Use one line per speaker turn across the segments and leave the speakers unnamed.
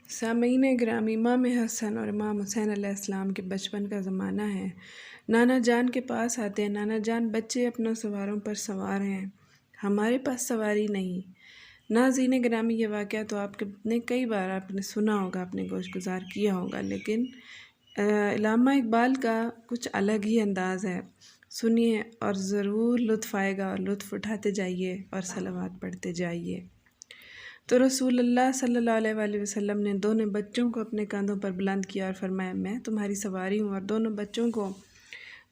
سامعین گرامی، امام حسن اور امام حسین علیہ السلام کے بچپن کا زمانہ ہے۔ نانا جان کے پاس آتے ہیں۔ نانا جان، بچے اپنا سواروں پر سوار ہیں، ہمارے پاس سواری نہیں۔ ناظرین گرامی، یہ واقعہ تو آپ نے کئی بار آپ نے سنا ہوگا، آپ نے گوش گزار کیا ہوگا، لیکن علامہ اقبال کا کچھ الگ ہی انداز ہے۔ سنیے اور ضرور لطف آئے گا، اور لطف اٹھاتے جائیے اور صلوات پڑھتے جائیے۔ تو رسول اللہ صلی اللہ علیہ وآلہ وسلم نے دونوں بچوں کو اپنے کاندھوں پر بلند کیا اور فرمایا، میں تمہاری سواری ہوں، اور دونوں بچوں کو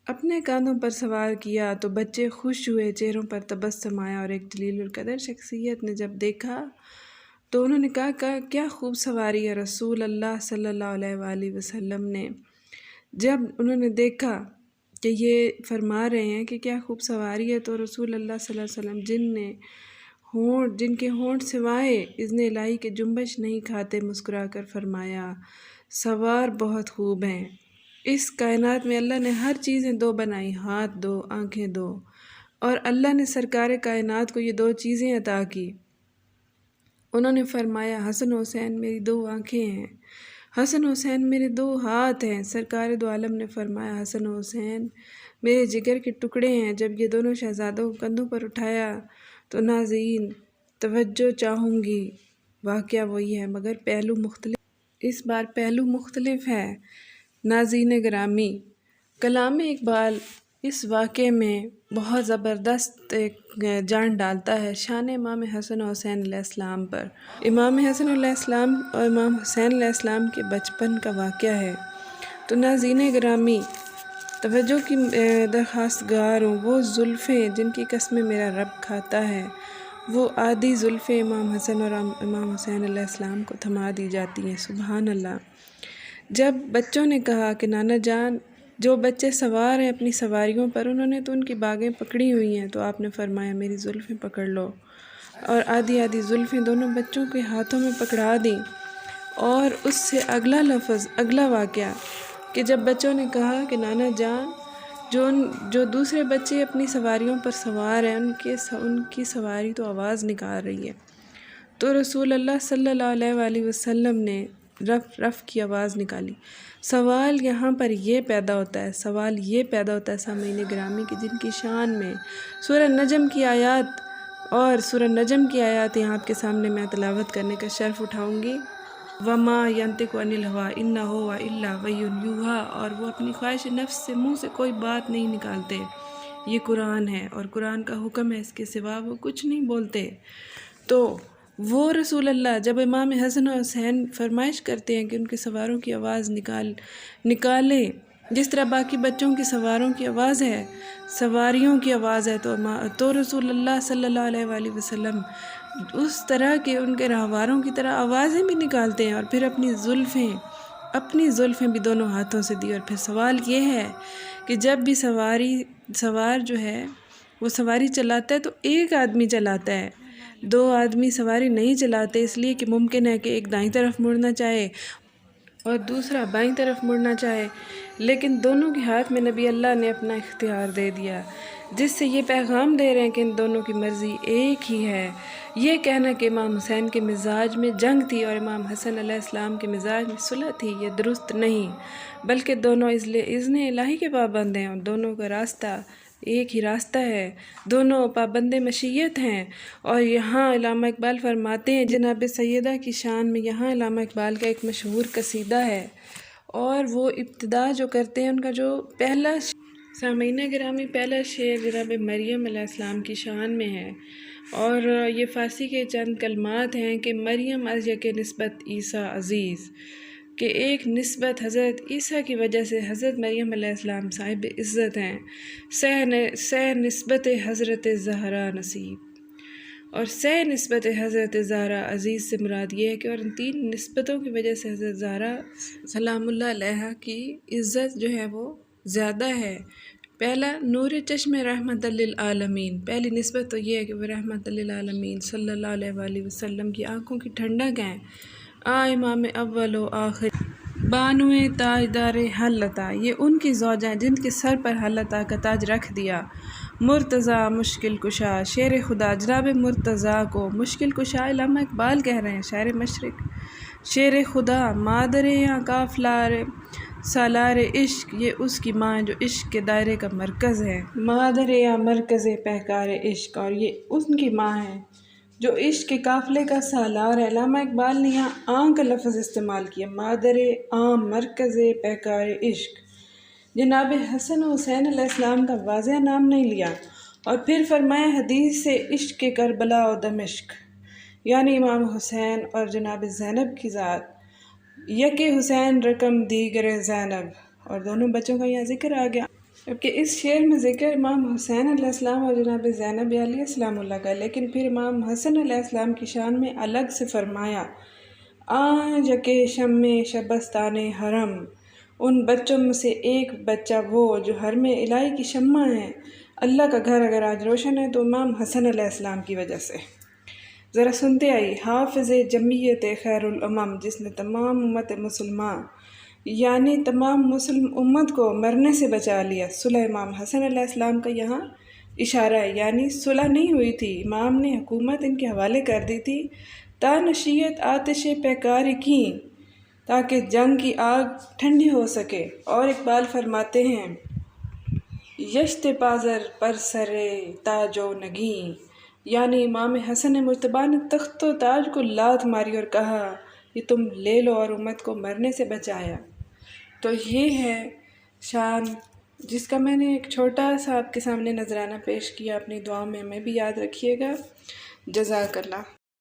اپنے کاندھوں پر سوار کیا تو بچے خوش ہوئے، چہروں پر تبسم آیا، اور ایک جلیل القدر شخصیت نے جب دیکھا تو انہوں نے کہا کیا خوب سواری ہے۔ رسول اللہ صلی اللہ علیہ وآلہ وسلم نے جب انہوں نے دیکھا کہ یہ فرما رہے ہیں کہ کیا خوب سواری ہے، تو رسول اللہ صلی اللہ علیہ وسلم جن کے ہونٹ سوائے اذن الہی کے جنبش نہیں کھاتے، مسکرا کر فرمایا، سوار بہت خوب ہیں۔ اس کائنات میں اللہ نے ہر چیزیں دو بنائی، ہاتھ دو، آنکھیں دو، اور اللہ نے سرکار کائنات کو یہ دو چیزیں عطا کی۔ انہوں نے فرمایا، حسن و حسین میری دو آنکھیں ہیں، حسن و حسین میرے دو ہاتھ ہیں۔ سرکار دو عالم نے فرمایا، حسن و حسین میرے جگر کے ٹکڑے ہیں۔ جب یہ دونوں شہزادوں کو کندھوں پر اٹھایا تو ناظرین توجہ چاہوں گی، واقعہ وہی ہے مگر پہلو مختلف، اس بار پہلو مختلف ہے۔ ناظرین گرامی، کلام اقبال اس واقعے میں بہت زبردست جان ڈالتا ہے شان امام حسن و حسین علیہ السلام پر۔ امام حسن علیہ السلام اور امام حسین علیہ السلام کے بچپن کا واقعہ ہے۔ تو ناظرین گرامی، توجہ کی درخواست گار ہوں، وہ زلفیں جن کی قسمیں میرا رب کھاتا ہے، وہ آدھی زلفیں امام حسن اور امام حسین علیہ السلام کو تھما دی جاتی ہیں۔ سبحان اللہ۔ جب بچوں نے کہا کہ نانا جان، جو بچے سوار ہیں اپنی سواریوں پر، انہوں نے تو ان کی باگیں پکڑی ہوئی ہیں، تو آپ نے فرمایا میری زلفیں پکڑ لو، اور آدھی آدھی زلفیں دونوں بچوں کے ہاتھوں میں پکڑا دیں۔ اور اس سے اگلا لفظ، اگلا واقعہ کہ جب بچوں نے کہا کہ نانا جان، جو دوسرے بچے اپنی سواریوں پر سوار ہیں ان کی سواری تو آواز نکال رہی ہے، تو رسول اللہ صلی اللہ علیہ وآلہ وسلم نے رف رف کی آواز نکالی۔ سوال یہاں پر یہ پیدا ہوتا ہے سامعین گرامی کہ جن کی شان میں سورہ نجم کی آیات یہاں آپ کے سامنے میں تلاوت کرنے کا شرف اٹھاؤں گی۔ وَمَا يَنطِقُ عَنِ الْهَوَىٰ إِنْ هُوَ إِلَّا وَحْيٌ يُوحَىٰ، اور وہ اپنی خواہش نفس سے منہ سے کوئی بات نہیں نکالتے۔ یہ قرآن ہے اور قرآن کا حکم ہے، اس کے سوا وہ کچھ نہیں بولتے۔ تو وہ رسول اللہ جب امام حسن و حسین فرمائش کرتے ہیں کہ ان کے سواروں کی آواز نکالیں، جس طرح باقی بچوں کی سواروں کی آواز ہے، سواریوں کی آواز ہے، تو رسول اللہ صلی اللہ علیہ وآلہ وسلم اس طرح کے ان کے راہواروں کی طرح آوازیں بھی نکالتے ہیں، اور پھر اپنی زلفیں بھی دونوں ہاتھوں سے دی۔ اور پھر سوال یہ ہے کہ جب بھی سوار جو ہے وہ سواری چلاتا ہے تو ایک آدمی چلاتا ہے، دو آدمی سواری نہیں چلاتے، اس لیے کہ ممکن ہے کہ ایک دائیں طرف مڑنا چاہے اور دوسرا بائیں طرف مڑنا چاہے، لیکن دونوں کے ہاتھ میں نبی اللہ نے اپنا اختیار دے دیا، جس سے یہ پیغام دے رہے ہیں کہ ان دونوں کی مرضی ایک ہی ہے۔ یہ کہنا کہ امام حسین کے مزاج میں جنگ تھی اور امام حسن علیہ السلام کے مزاج میں صلح تھی، یہ درست نہیں، بلکہ دونوں اذن الہی کے پابند ہیں، اور دونوں کا راستہ ایک ہی راستہ ہے، دونوں پابند مشیت ہیں۔ اور یہاں علامہ اقبال فرماتے ہیں، جناب سیدہ کی شان میں یہاں علامہ اقبال کا ایک مشہور قصیدہ ہے، اور وہ ابتدا جو کرتے ہیں ان کا جو پہلا سامعین گرامی پہلا شعر جناب مریم علیہ السلام کی شان میں ہے، اور یہ فارسی کے چند کلمات ہیں کہ مریم از یک نسبت عیسیٰ عزیز، کہ ایک نسبت حضرت عیسیٰ کی وجہ سے حضرت مریم علیہ السلام صاحب عزت ہیں، سہ نسبت حضرت زہرا نصیب، اور سہ نسبت حضرت زہرا عزیز سے مراد یہ ہے کہ اور ان تین نسبتوں کی وجہ سے حضرت زہرا سلام اللہ علیہ کی عزت جو ہے وہ زیادہ ہے۔ پہلا، نور چشم رحمت للعالمین، پہلی نسبت تو یہ ہے کہ وہ رحمت للعالمین صلی اللہ علیہ وآلہ وسلم کی آنکھوں کی ٹھنڈک ہیں۔ امام اول و آخر بانوِ تاجدار حلتا، یہ ان کی زوجہ ہیں جن کے سر پر حلتا کا تاج رکھ دیا۔ مرتضیٰ مشکل کشا، شیر خدا جناب مرتضیٰ کو مشکل کشا علامہ اقبال کہہ رہے ہیں، شاعر مشرق، شیر خدا مادر یا کافلار سالار عشق، یہ اس کی ماں جو عشق کے دائرے کا مرکز ہے۔ مادر یا مرکز پہکار عشق، اور یہ ان کی ماں ہے جو عشق کے قافلے کا سالار ہے۔ علامہ اقبال نے یہاں آں کا لفظ استعمال کیا، مادر عام مرکز پہکار عشق۔ جناب حسن و حسین علیہ السلام کا واضح نام نہیں لیا، اور پھر فرمایا حدیث سے عشق کے کربلا و دمشق، یعنی امام حسین اور جناب زینب کی ذات، یک حسین رقم دیگر زینب، اور دونوں بچوں کا یہاں ذکر آ گیا۔ جبکہ اس شعر میں ذکر امام حسین علیہ السلام اور جناب زینب علیہ السلام اللہ کا، لیکن پھر امام حسن علیہ السلام کی شان میں الگ سے فرمایا، آں یک شمع شبستان حرم، ان بچوں میں سے ایک بچہ وہ جو حرم الہی کی شمع ہے۔ اللہ کا گھر اگر آج روشن ہے تو امام حسن علیہ السلام کی وجہ سے۔ ذرا سنتے آئی، حافظ جمعیت خیر الامم، جس نے تمام امت مسلمہ یعنی تمام مسلم امت کو مرنے سے بچا لیا۔ صلح امام حسن علیہ السلام کا یہاں اشارہ ہے، یعنی صلح نہیں ہوئی تھی، امام نے حکومت ان کے حوالے کر دی تھی، تا نشیت آتش پیکاری کی، تاکہ جنگ کی آگ ٹھنڈی ہو سکے۔ اور اقبال فرماتے ہیں، یشت پازر پر سر تاج و نگیں، یعنی امام حسن مجتبیٰ نے تخت و تاج کو لات ماری اور کہا یہ تم لے لو، اور امت کو مرنے سے بچایا۔ تو یہ ہے شان جس کا میں نے ایک چھوٹا سا آپ کے سامنے نذرانہ پیش کیا، اپنی دعاؤں میں ہمیں بھی یاد رکھیے گا۔ جزاک اللہ۔